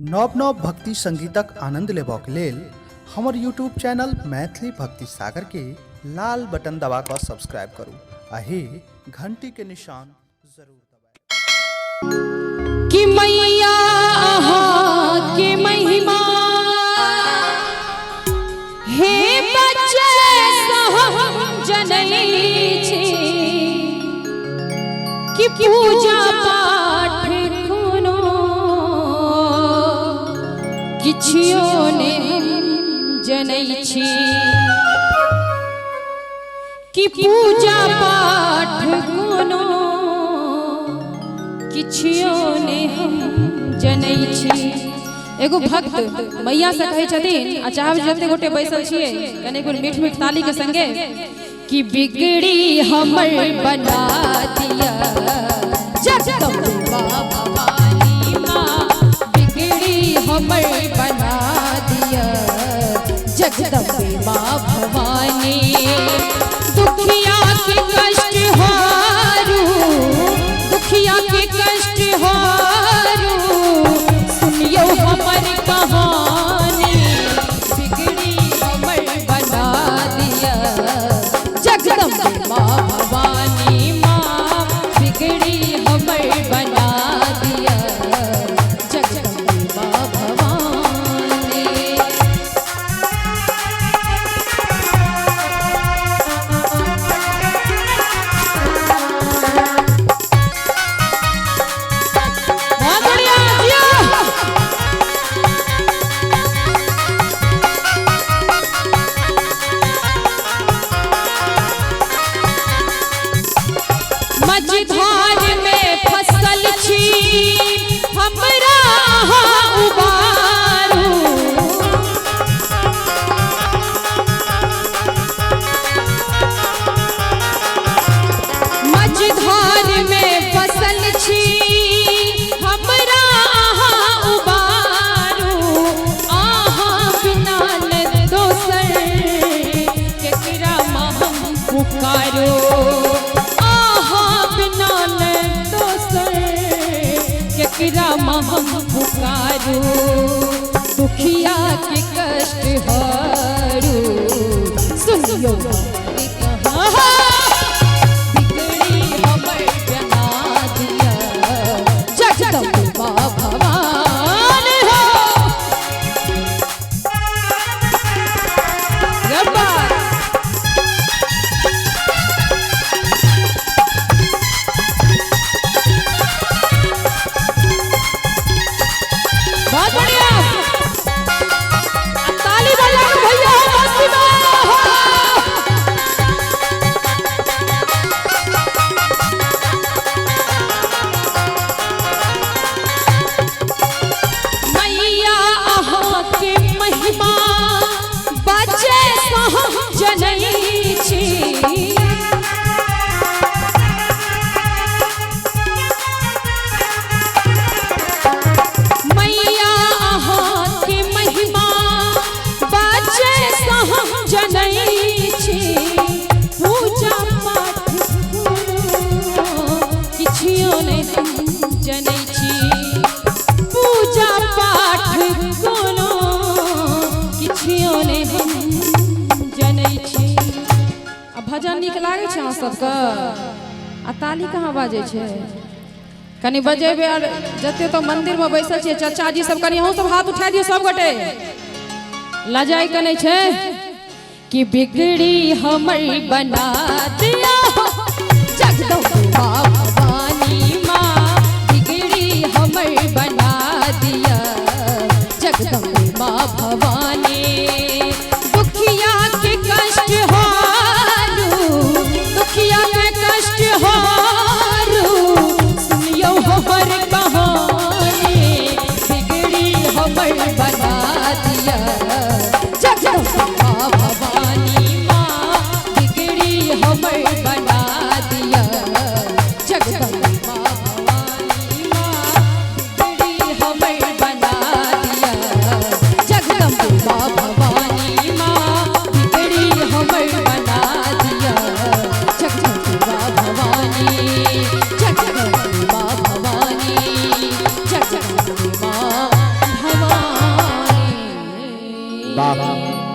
नव नव भक्ति संगीतक आनंद लेबाक लेल हमर यूट्यूब चैनल मैथिली भक्ति सागर के लाल बटन दबा कर सब्सक्राइब करू आही घंटी के निशान जरूर दबाएं। कि मैया अहाँ के महिमा हे बच्चे हम जनै छी कि पूजा पाठ कोनो किछियो ने जनै छी कि पूजा पाठ कोनो किछियो ने हम जनै छी। एगो भक्त मैया से कहै छथिन आ चाहब जते गोटे बैसल छियै कने को मीठ मीठ ताली के संगे कि बिगड़ी हमर बना दिया जगदम्बा भवानी माँ, बिगड़ी हमर बना दिया जगदम्बा भवानी। दुखिया के कष्ट हारू, दुखिया के कष्ट हारू सुनियो हमर कहानी, बिगड़ी हमर बना दिया जगदम्बा भवानी माँ, बिगड़ी हमर बना दिया जगदम्बा भवानी। मझधार में फसल छी हमरा अहाँ उबारू, मझधार में फसल छी हमरा अहाँ उबारू, अहाँ बिना न दोसर केकरा हम पुकारो, केकरा हम पुकारू, दुखिया के कष्ट हारू सुनियो बिगड़ी हमर बना दिया जगदम्बा भवानी हो। बहुत बढ़िया ताली बजा के भैया मस्ती में मैया अहाँ के महिमा बच्चे हम जनै छी, जनै छी पूजा पाठ किछियो ने जनै छी, पूजा पाठ कोनो किछियो ने जनै छी। आ भजन नीक लागै छै अहाँ सबके आ ताली कहाँ बाजै छै कनि बजेबै आर जते तो मंदिर में बैसल छियै चाचा जी सब कनि अहूँ सब हाथ उठा दियौ सब गोटे लजाई के नहीं छै कि बिगड़ी हमर बना दिया जगदम्बा भवानी माँ, बिगड़ी हमर बना दिया जगदम्बा भवानी। दुखिया के कष्ट हारू, दुखिया के कष्ट हारू सुनियो हमर कहानी, बिगड़ी हमर बना दिया जगदम्बा भवानी माँ, बिगड़ी हमर वाह